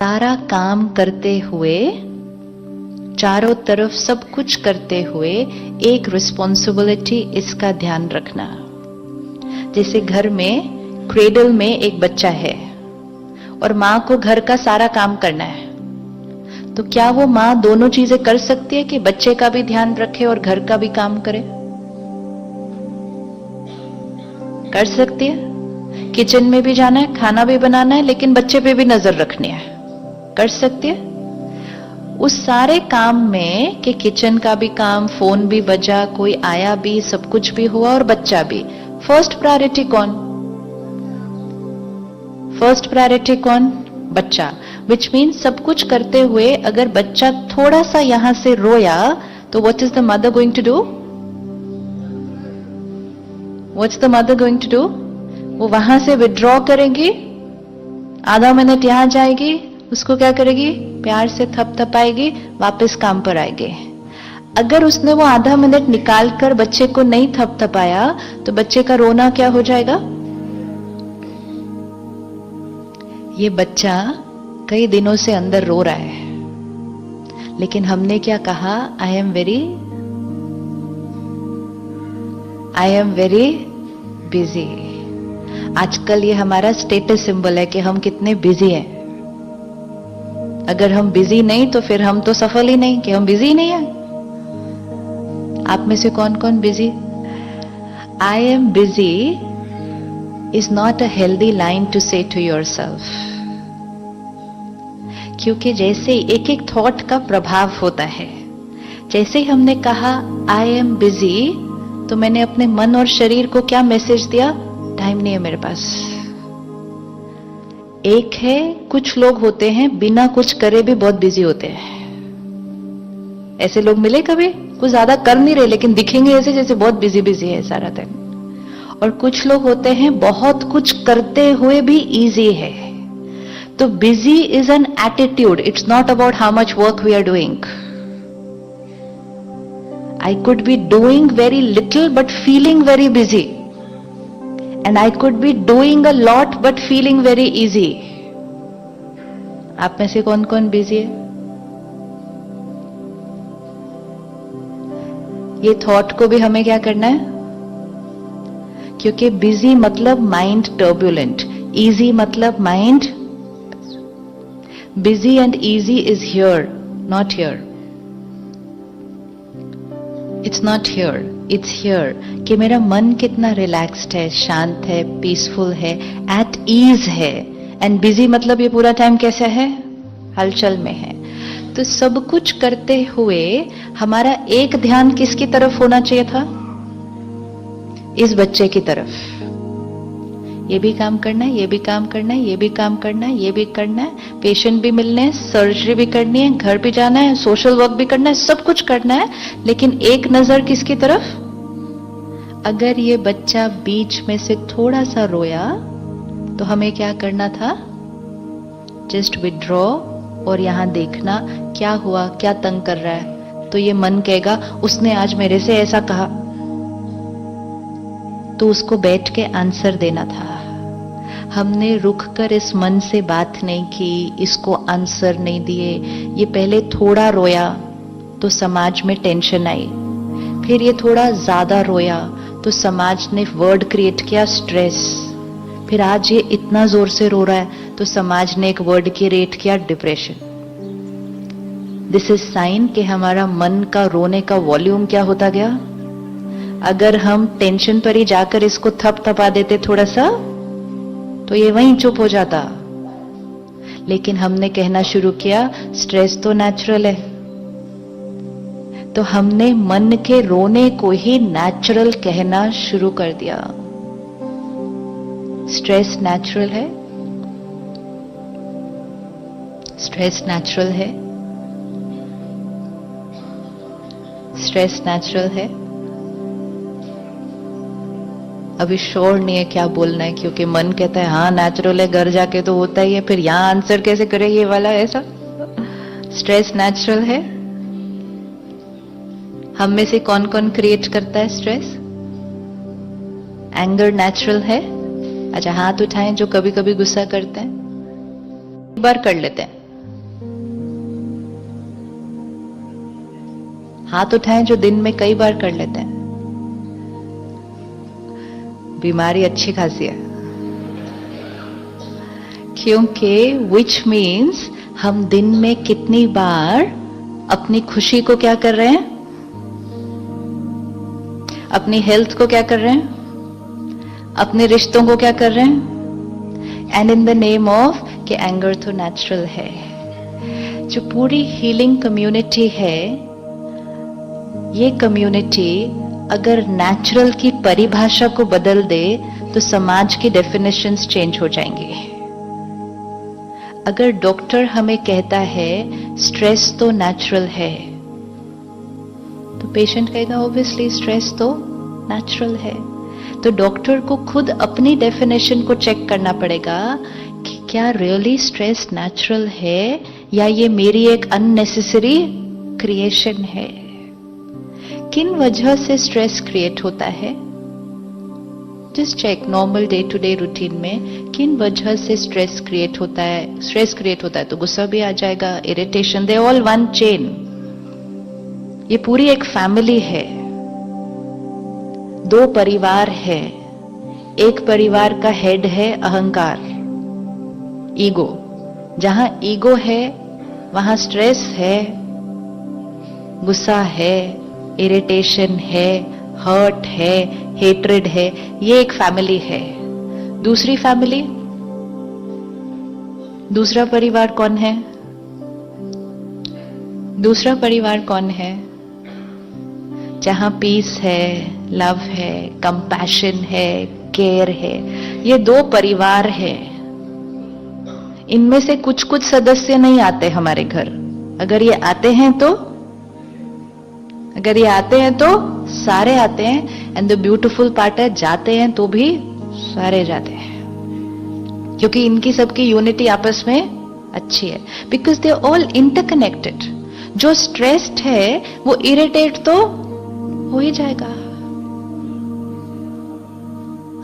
सारा काम करते हुए, चारों तरफ सब कुछ करते हुए एक रिस्पॉन्सिबिलिटी इसका ध्यान रखना। जैसे घर में क्रेडल में एक बच्चा है और मां को घर का सारा काम करना है, तो क्या वो मां दोनों चीजें कर सकती है कि बच्चे का भी ध्यान रखे और घर का भी काम करे? कर सकती है। किचन में भी जाना है, खाना भी बनाना है, लेकिन बच्चे पे भी नजर रखनी है। कर सकती है। उस सारे काम में कि किचन का भी काम, फोन भी बजा, कोई आया भी, सब कुछ भी हुआ और बच्चा भी, फर्स्ट प्रायोरिटी कौन? फर्स्ट प्रायोरिटी कौन? बच्चा। विच मीन्स सब कुछ करते हुए अगर बच्चा थोड़ा सा यहां से रोया तो what is the mother going to do? What's the mother going to do? वो वहां से विड्रॉ करेगी, आधा मिनट यहां जाएगी, उसको क्या करेगी? प्यार से थपथपाएगी, वापस काम पर आएगी। अगर उसने वो आधा मिनट निकाल कर बच्चे को नहीं थपथपाया तो बच्चे का रोना क्या हो जाएगा? ये बच्चा कई दिनों से अंदर रो रहा है, लेकिन हमने क्या कहा? I am very busy. आजकल ये हमारा स्टेटस सिंबल है कि हम कितने बिजी हैं। अगर हम बिजी नहीं तो फिर हम तो सफल ही नहीं कि हम बिजी नहीं हैं। आप में से कौन कौन busy? I am busy is not a healthy line to say to yourself, क्योंकि जैसे एक एक थॉट का प्रभाव होता है, जैसे ही हमने कहा आई एम बिजी तो मैंने अपने मन और शरीर को क्या मैसेज दिया? टाइम नहीं है मेरे पास। एक है, कुछ लोग होते हैं बिना कुछ करे भी बहुत बिजी होते हैं। ऐसे लोग मिले कभी? कुछ ज्यादा कर नहीं रहे लेकिन दिखेंगे ऐसे जैसे बहुत बिजी बिजी है सारा दिन। और कुछ लोग होते हैं बहुत कुछ करते हुए भी इजी है। तो busy is an attitude, it's not about how much work we are doing. I could be doing very little but feeling very busy, and I could be doing a lot but feeling very easy. आप में से कौन कौन busy है? ये thought को भी हमें क्या करना है? क्योंकि बिजी मतलब माइंड टर्बुलेंट, इजी मतलब mind. Busy and easy is here, not here. It's not here, it's here. कि मेरा मन कितना रिलैक्स्ड है, शांत है, पीसफुल है, एट ईज है। एंड बिजी मतलब ये पूरा टाइम कैसा है? हलचल में है। तो सब कुछ करते हुए हमारा एक ध्यान किसकी तरफ होना चाहिए था? इस बच्चे की तरफ। ये भी काम करना है, ये भी काम करना है, ये भी काम करना है, ये भी करना है, पेशेंट भी मिलने हैं, सर्जरी भी करनी है, घर भी जाना है, सोशल वर्क भी करना है, सब कुछ करना है, लेकिन एक नजर किसकी तरफ? अगर ये बच्चा बीच में से थोड़ा सा रोया तो हमें क्या करना था? जस्ट विड्रॉ और यहां देखना क्या हुआ, क्या तंग कर रहा है। तो ये मन कहेगा उसने आज मेरे से ऐसा कहा, तो उसको बैठ के आंसर देना था। हमने रुक कर इस मन से बात नहीं की, इसको आंसर नहीं दिए। ये पहले थोड़ा रोया तो समाज में टेंशन आई, फिर ये थोड़ा ज्यादा रोया तो समाज ने वर्ड क्रिएट किया स्ट्रेस, फिर आज ये इतना जोर से रो रहा है तो समाज ने एक वर्ड क्रिएट किया डिप्रेशन। दिस इज साइन कि हमारा मन का रोने का वॉल्यूम क्या होता गया। अगर हम टेंशन पर ही जाकर इसको थपथपा देते थोड़ा सा तो ये वहीं चुप हो जाता, लेकिन हमने कहना शुरू किया स्ट्रेस तो नेचुरल है। तो हमने मन के रोने को ही नेचुरल कहना शुरू कर दिया। स्ट्रेस नेचुरल है, स्ट्रेस नेचुरल है, स्ट्रेस नेचुरल है। अभी श्योर नहीं है क्या बोलना है, क्योंकि मन कहता है हाँ नेचुरल है, घर जाके तो होता ही है, फिर यहां आंसर कैसे करे ये वाला ऐसा। स्ट्रेस नेचुरल है। हम में से कौन कौन क्रिएट करता है स्ट्रेस? एंगर नेचुरल है। अच्छा हाथ उठाएं जो कभी कभी गुस्सा करते हैं। एक बार कर लेते हैं। हाथ उठाएं जो दिन में कई बार कर लेते हैं। बीमारी अच्छी खासी है, क्योंकि which means हम दिन में कितनी बार अपनी खुशी को क्या कर रहे हैं, अपनी हेल्थ को क्या कर रहे हैं, अपने रिश्तों को क्या कर रहे हैं, and in the name of कि एंगर तो नेचुरल है। जो पूरी हीलिंग कम्युनिटी है, ये कम्युनिटी अगर नेचुरल की परिभाषा को बदल दे तो समाज की डेफिनेशंस चेंज हो जाएंगी। अगर डॉक्टर हमें कहता है स्ट्रेस तो नेचुरल है, तो पेशेंट कहेगा ऑब्वियसली स्ट्रेस तो नेचुरल है। तो डॉक्टर को खुद अपनी डेफिनेशन को चेक करना पड़ेगा कि क्या रियली स्ट्रेस नेचुरल है या ये मेरी एक अननेसेसरी क्रिएशन है। किन वजह से स्ट्रेस क्रिएट होता है, just check normal day to day routine में किन वजह से स्ट्रेस क्रिएट होता है। स्ट्रेस क्रिएट होता है तो गुस्सा भी आ जाएगा, irritation, they all one chain. ये पूरी एक फैमिली है, दो परिवार है। एक परिवार का हेड है अहंकार, ईगो। जहां ईगो है वहां स्ट्रेस है, गुस्सा है, इरिटेशन है, हर्ट है, हेट्रेड है। ये एक फैमिली है। दूसरी फैमिली, दूसरा परिवार कौन है? दूसरा परिवार कौन है? जहां पीस है, लव है, कंपैशन है, केयर है। ये दो परिवार है। इनमें से कुछ कुछ सदस्य नहीं आते हमारे घर। अगर ये आते हैं तो सारे आते हैं। एंड द ब्यूटीफुल पार्ट है, जाते हैं तो भी सारे जाते हैं, क्योंकि इनकी सबकी यूनिटी आपस में अच्छी है। Because they all interconnected. जो स्ट्रेस्ड है वो इरिटेट तो हो ही जाएगा।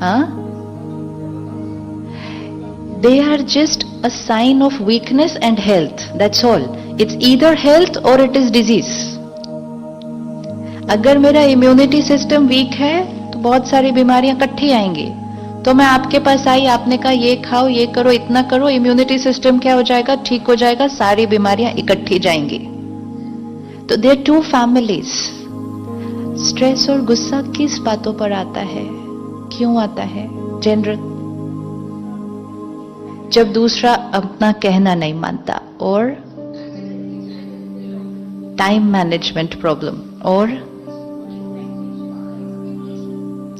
हाँ, they are just a sign of weakness and health, that's all. It's either health or it is disease. अगर मेरा इम्यूनिटी सिस्टम वीक है तो बहुत सारी बीमारियां इकट्ठी आएंगी। तो मैं आपके पास आई, आपने कहा ये खाओ, ये करो, इतना करो, इम्यूनिटी सिस्टम क्या हो जाएगा, ठीक हो जाएगा, सारी बीमारियां इकट्ठी जाएंगी। तो देयर टू फैमिलीज। स्ट्रेस और गुस्सा किस बातों पर आता है, क्यों आता है? जनरल, जब दूसरा अपना कहना नहीं मानता, और टाइम मैनेजमेंट प्रॉब्लम, और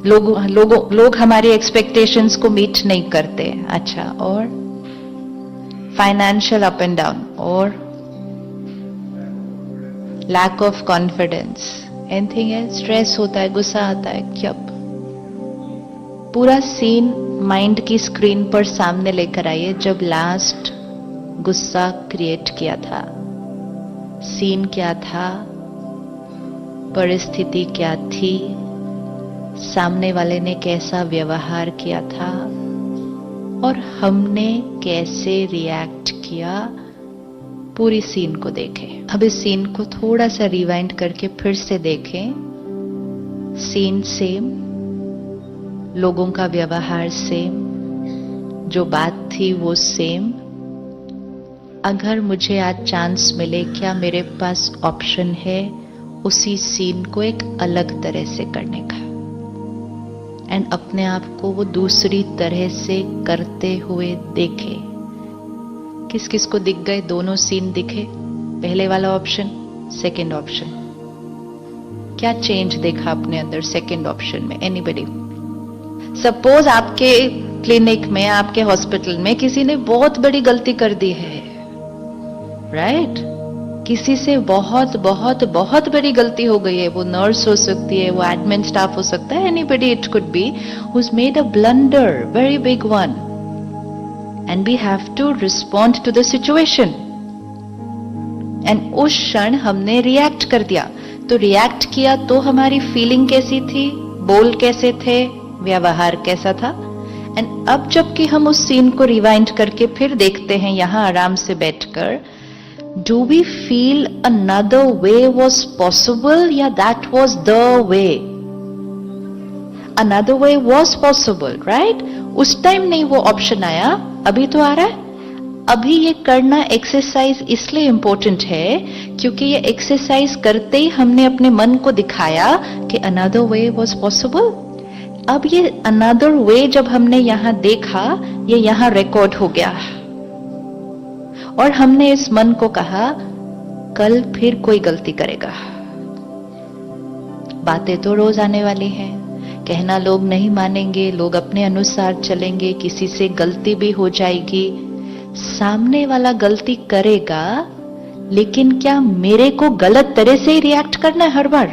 लोग हमारी एक्सपेक्टेशंस को मीट नहीं करते। अच्छा, और फाइनेंशियल अप एंड डाउन, और लैक ऑफ कॉन्फिडेंस, एनीथिंग है, स्ट्रेस होता है, गुस्सा आता है। कब? पूरा सीन माइंड की स्क्रीन पर सामने लेकर आइए। जब लास्ट गुस्सा क्रिएट किया था, सीन क्या था, परिस्थिति क्या थी, सामने वाले ने कैसा व्यवहार किया था, और हमने कैसे रिएक्ट किया, पूरी सीन को देखें। अब इस सीन को थोड़ा सा रिवाइंड करके फिर से देखें। सीन सेम, लोगों का व्यवहार सेम, जो बात थी वो सेम। अगर मुझे आज चांस मिले, क्या मेरे पास ऑप्शन है उसी सीन को एक अलग तरह से करने का, एंड अपने आप को वो दूसरी तरह से करते हुए देखे। किस किस को दिख गए दोनों सीन दिखे? पहले वाला ऑप्शन, सेकंड ऑप्शन। क्या चेंज देखा अपने अंदर सेकंड ऑप्शन में? एनीबडी? सपोज आपके क्लिनिक में, आपके हॉस्पिटल में किसी ने बहुत बड़ी गलती कर दी है, राइट? किसी से बहुत बहुत बहुत बड़ी गलती हो गई है। वो नर्स हो सकती है, वो एडमिन स्टाफ हो सकता है, anybody it could be, who's made a blunder, very big one, and we have to respond to the situation. And उस क्षण हमने रिएक्ट कर दिया। तो रिएक्ट किया तो हमारी फीलिंग कैसी थी, बोल कैसे थे, व्यवहार कैसा था। एंड अब जबकि हम उस सीन को रिवाइंड करके फिर देखते हैं यहां आराम से बैठकर, do we feel another way was possible या that was the way? Another way was possible, right? उस टाइम नहीं वो ऑप्शन आया, अभी तो आ रहा है। अभी ये करना एक्सरसाइज इसलिए इंपॉर्टेंट है क्योंकि ये एक्सरसाइज करते ही हमने अपने मन को दिखाया कि अनदर वे वॉज पॉसिबल। अब ये अनदर वे जब हमने यहां देखा, ये यहां रिकॉर्ड हो गया और हमने इस मन को कहा कल फिर कोई गलती करेगा। बातें तो रोज आने वाली हैं, कहना लोग नहीं मानेंगे, लोग अपने अनुसार चलेंगे, किसी से गलती भी हो जाएगी, सामने वाला गलती करेगा, लेकिन क्या मेरे को गलत तरह से ही रिएक्ट करना है हर बार?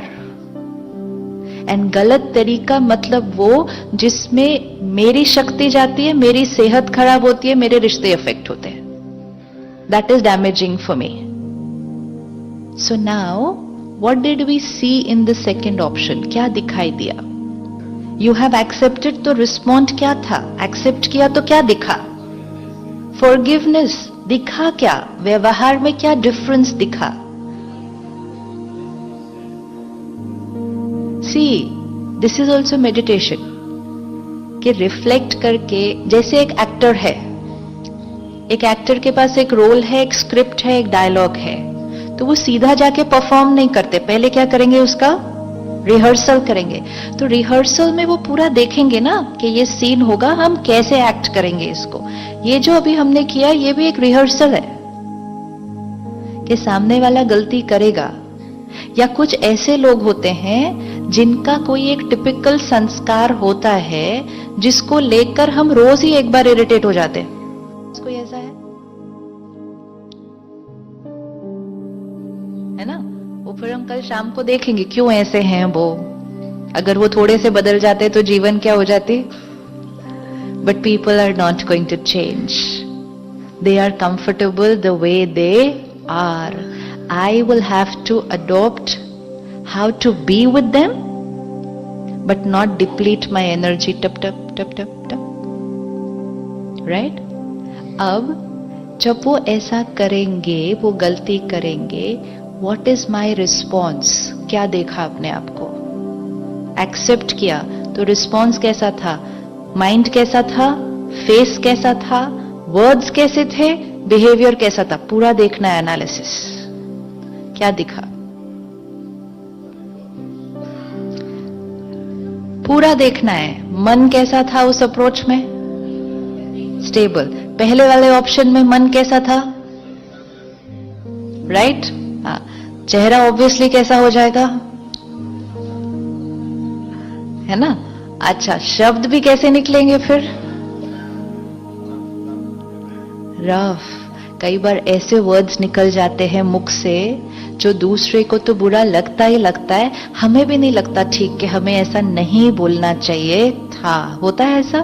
एंड गलत तरीका मतलब वो जिसमें मेरी शक्ति जाती है, मेरी सेहत खराब होती है, मेरे रिश्ते अफेक्ट होते हैं। That is damaging for me. So now what did we see in the second option? क्या दिखाई दिया? यू हैव एक्सेप्टेड, तो रिस्पॉन्ड क्या था? एक्सेप्ट किया तो क्या दिखा? फॉरगिवनेस दिखा। क्या व्यवहार में क्या डिफरेंस दिखा? सी, दिस इज ऑल्सो मेडिटेशन कि रिफ्लेक्ट करके, जैसे एक एक्टर है, एक एक्टर के पास एक रोल है, एक स्क्रिप्ट है, एक डायलॉग है, तो वो सीधा जाके परफॉर्म नहीं करते, पहले क्या करेंगे? उसका रिहर्सल करेंगे। तो रिहर्सल में वो पूरा देखेंगे ना कि ये सीन होगा, हम कैसे एक्ट करेंगे इसको। ये जो अभी हमने किया, ये भी एक रिहर्सल है कि सामने वाला गलती करेगा। या कुछ ऐसे लोग होते हैं जिनका कोई एक टिपिकल संस्कार होता है जिसको लेकर हम रोज ही एक बार इरिटेट हो जाते हैं। कोई ऐसा है ना? वो फिर हम कल शाम को देखेंगे क्यों ऐसे हैं वो। अगर वो थोड़े से बदल जाते तो जीवन क्या हो जाती? But people are not going to change, they are comfortable the way they are. I will have to adopt how to be with them but not deplete my energy टप टप टप टप टप, राइट? अब जब वो ऐसा करेंगे, वो गलती करेंगे, व्हाट इज माई रिस्पॉन्स? क्या देखा अपने आप को? एक्सेप्ट किया तो रिस्पॉन्स कैसा था? माइंड कैसा था? फेस कैसा था? वर्ड्स कैसे थे? बिहेवियर कैसा था? पूरा देखना है, एनालिसिस। क्या दिखा? पूरा देखना है। मन कैसा था उस अप्रोच में? स्टेबल। पहले वाले ऑप्शन में मन कैसा था? राइट? हाँ। चेहरा ऑब्वियसली कैसा हो जाएगा, है ना? अच्छा, शब्द भी कैसे निकलेंगे फिर? रफ। कई बार ऐसे वर्ड्स निकल जाते हैं मुख से जो दूसरे को तो बुरा लगता ही लगता है, हमें भी नहीं लगता ठीक कि हमें ऐसा नहीं बोलना चाहिए था। होता है ऐसा?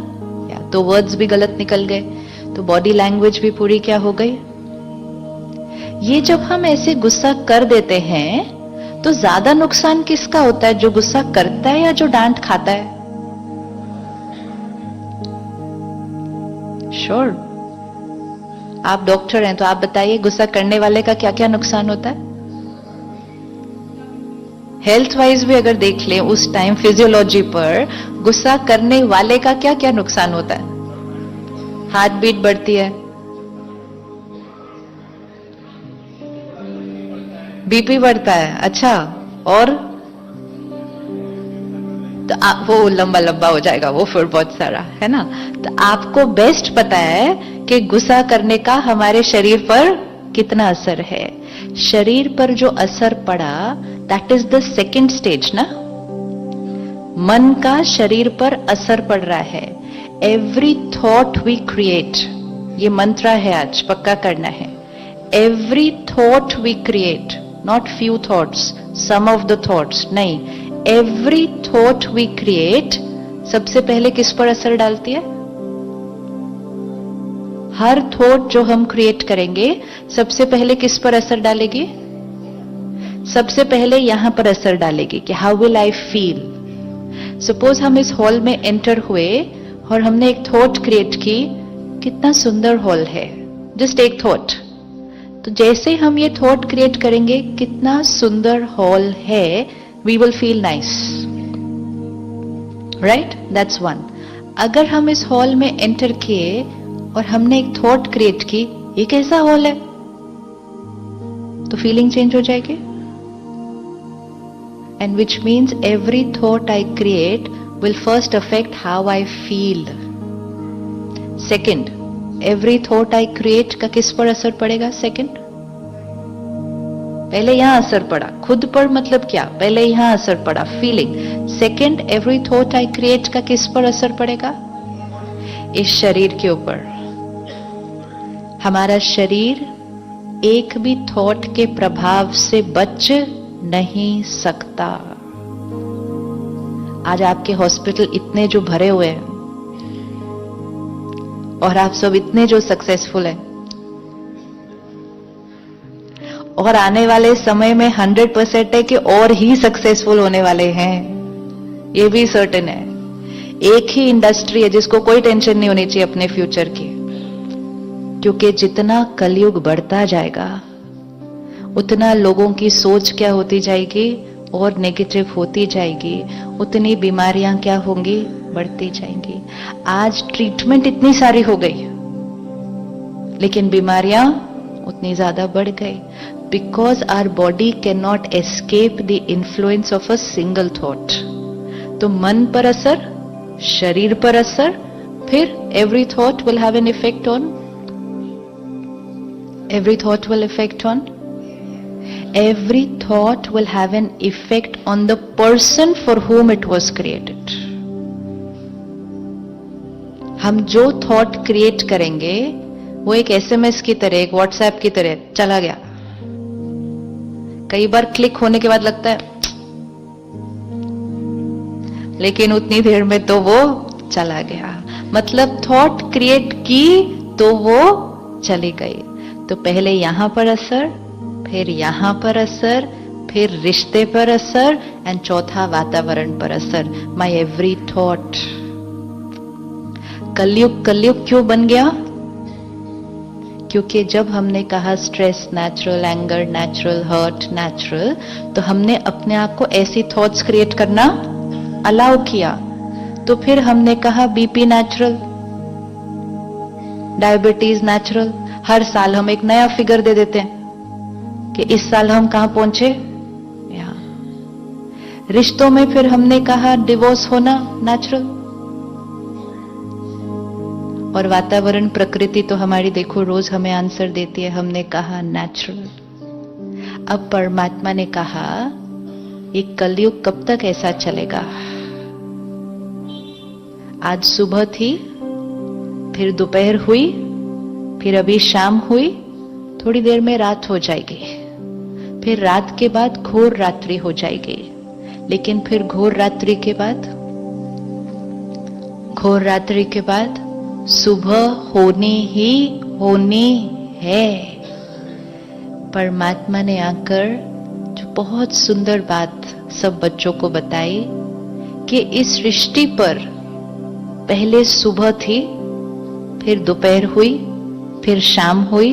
या तो वर्ड्स भी गलत निकल गए, तो बॉडी लैंग्वेज भी पूरी क्या हो गई? ये जब हम ऐसे गुस्सा कर देते हैं तो ज्यादा नुकसान किसका होता है? जो गुस्सा करता है या जो डांट खाता है? श्योर। आप डॉक्टर हैं तो आप बताइए, गुस्सा करने वाले का क्या क्या नुकसान होता है? हेल्थ वाइज भी अगर देख लें उस टाइम फिजियोलॉजी पर, गुस्सा करने वाले का क्या क्या नुकसान होता है? हार्ट बीट बढ़ती है, बीपी बढ़ता है। अच्छा, और तो आप वो लंबा लंबा हो जाएगा वो फिर बहुत सारा, है ना? तो आपको बेस्ट पता है कि गुस्सा करने का हमारे शरीर पर कितना असर है। शरीर पर जो असर पड़ा, that is the second stage ना। मन का शरीर पर असर पड़ रहा है। एवरी थॉट वी क्रिएट, ये मंत्र है आज, पक्का करना है। Every thought we create, not few thoughts, some of the thoughts, नहीं, एवरी थॉट वी क्रिएट सबसे पहले किस पर असर डालती है? हर थॉट जो हम क्रिएट करेंगे सबसे पहले किस पर असर डालेगी? सबसे पहले यहां पर असर डालेगी कि how will I feel. Suppose हम इस हॉल में एंटर हुए और हमने एक थॉट क्रिएट की, कितना सुंदर हॉल है, जस्ट एक थॉट। तो जैसे हम ये थॉट क्रिएट करेंगे, कितना सुंदर हॉल है, we will feel nice, right? That's one. अगर हम इस हॉल में एंटर किए और हमने एक थॉट क्रिएट की, ये कैसा हॉल है, तो फीलिंग चेंज हो जाएगी. And which means every thought I create will first affect how I feel. Second, every thought I create का किस पर असर पड़ेगा? Second, पहले यहां असर पड़ा, खुद पर मतलब क्या? पहले यहां असर पड़ा, feeling. Second, every thought I create का किस पर असर पड़ेगा? इस शरीर के ऊपर. हमारा शरीर एक भी थॉट के प्रभाव से बच नहीं सकता. आज आपके हॉस्पिटल इतने जो भरे हुए हैं और आप सब इतने जो सक्सेसफुल हैं, और आने वाले समय में 100% है कि और ही सक्सेसफुल होने वाले हैं, ये भी सर्टेन है. एक ही इंडस्ट्री है जिसको कोई टेंशन नहीं होनी चाहिए अपने फ्यूचर की, क्योंकि जितना कलयुग बढ़ता जाएगा उतना लोगों की सोच क्या होती जाएगी, और नेगेटिव होती जाएगी, उतनी बीमारियां क्या होंगी, बढ़ती जाएंगी. आज ट्रीटमेंट इतनी सारी हो गई, लेकिन बीमारियां उतनी ज्यादा बढ़ गई, because our body can not escape the influence of a single thought. तो मन पर असर, शरीर पर असर, फिर every thought will have an effect on, every thought will affect on, every thought will have an effect on the person for whom it was created. हम जो थॉट क्रिएट करेंगे वो एक एसएमएस की तरह, एक व्हाट्सएप की तरह चला गया. कई बार क्लिक होने के बाद लगता है, लेकिन उतनी देर में तो वो चला गया. मतलब थॉट क्रिएट की तो वो चली गई. तो पहले यहां पर असर, फिर यहां पर असर, फिर रिश्ते पर असर, एंड चौथा वातावरण पर असर. My every thought. कलयुग कलयुग क्यों बन गया? क्योंकि जब हमने कहा stress natural, anger natural, hurt natural, तो हमने अपने आप को ऐसी थॉट्स क्रिएट करना अलाउ किया. तो फिर हमने कहा बीपी नेचुरल, डायबिटीज नेचुरल. हर साल हम एक नया फिगर दे देते हैं कि इस साल हम कहां पहुंचे, यहां. रिश्तों में फिर हमने कहा डिवोर्स होना नेचुरल. और वातावरण, प्रकृति तो हमारी देखो रोज हमें आंसर देती है, हमने कहा नेचुरल. अब परमात्मा ने कहा ये कलयुग कब तक ऐसा चलेगा? आज सुबह थी, फिर दोपहर हुई, फिर अभी शाम हुई, थोड़ी देर में रात हो जाएगी, फिर रात के बाद घोर रात्रि हो जाएगी, लेकिन फिर घोर रात्रि के बाद, घोर रात्रि के बाद सुबह होनी ही होनी है. परमात्मा ने आकर जो बहुत सुंदर बात सब बच्चों को बताई कि इस सृष्टि पर पहले सुबह थी, फिर दोपहर हुई, फिर शाम हुई,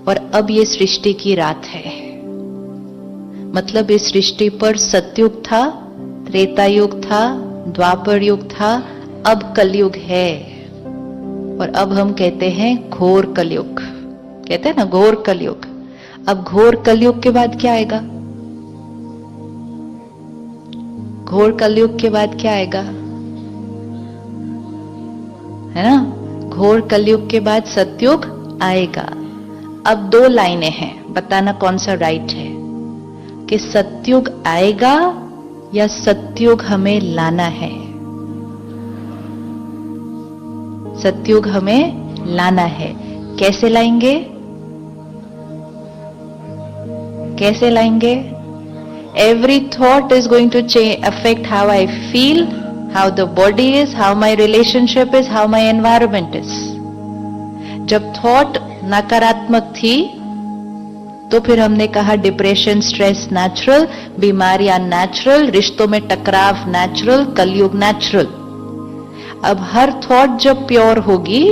और अब ये सृष्टि की रात है. मतलब इस सृष्टि पर सतयुग था, त्रेता युग था, द्वापर युग था, अब कलयुग है. और अब हम कहते हैं घोर कलयुग, कहते हैं ना घोर कलयुग. अब घोर कलयुग के बाद क्या आएगा? घोर कलयुग के बाद क्या आएगा, है ना? घोर कलयुग के बाद सतयुग आएगा. अब दो लाइनें हैं, बताना कौन सा राइट है, कि सतयुग आएगा या सतयुग हमें लाना है. सतयुग हमें लाना है. कैसे लाएंगे? कैसे लाएंगे? Every thought is going to affect how I feel, how the body is, how my relationship is, how my environment is. जब थॉट नकारात्मक थी तो फिर हमने कहा डिप्रेशन, स्ट्रेस नेचुरल, बीमारियां नेचुरल, रिश्तों में टकराव नेचुरल, कलयुग नेचुरल. अब हर थॉट जब प्योर होगी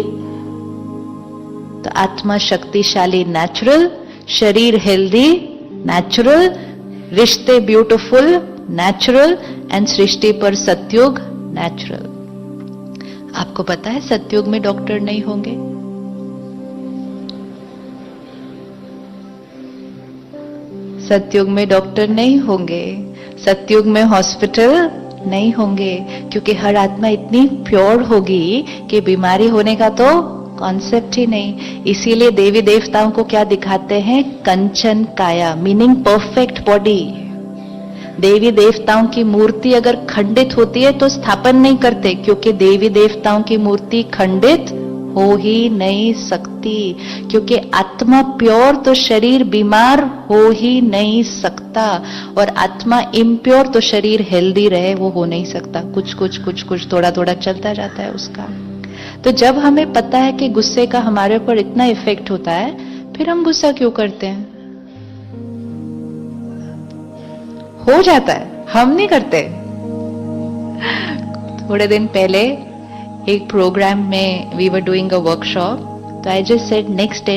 तो आत्मा शक्तिशाली नेचुरल, शरीर हेल्दी नेचुरल, रिश्ते ब्यूटीफुल नेचुरल एंड सृष्टि पर सतयुग नेचुरल। आपको पता है सतयुग में डॉक्टर नहीं होंगे, सतयुग में डॉक्टर नहीं होंगे, सतयुग में हॉस्पिटल नहीं होंगे, क्योंकि हर आत्मा इतनी प्योर होगी कि बीमारी होने का तो कॉन्सेप्ट ही नहीं। इसीलिए देवी देवताओं को क्या दिखाते हैं? कंचन काया, मीनिंग परफेक्ट बॉडी। देवी देवताओं की मूर्ति अगर खंडित होती है तो स्थापन नहीं करते, क्योंकि देवी देवताओं की मूर्ति खंडित हो ही नहीं सकती, क्योंकि आत्मा प्योर तो शरीर बीमार हो ही नहीं सकता, और आत्मा इम्प्योर तो शरीर हेल्दी रहे वो हो नहीं सकता। कुछ कुछ थोड़ा थोड़ा चलता जाता है उसका। तो जब हमें पता है कि गुस्से का हमारे ऊपर इतना इफेक्ट होता है, फिर हम गुस्सा क्यों करते हैं? हो जाता है, हम नहीं करते। थोड़े दिन पहले एक प्रोग्राम में we were doing a workshop, तो आई जस्ट सेड नेक्स्ट 10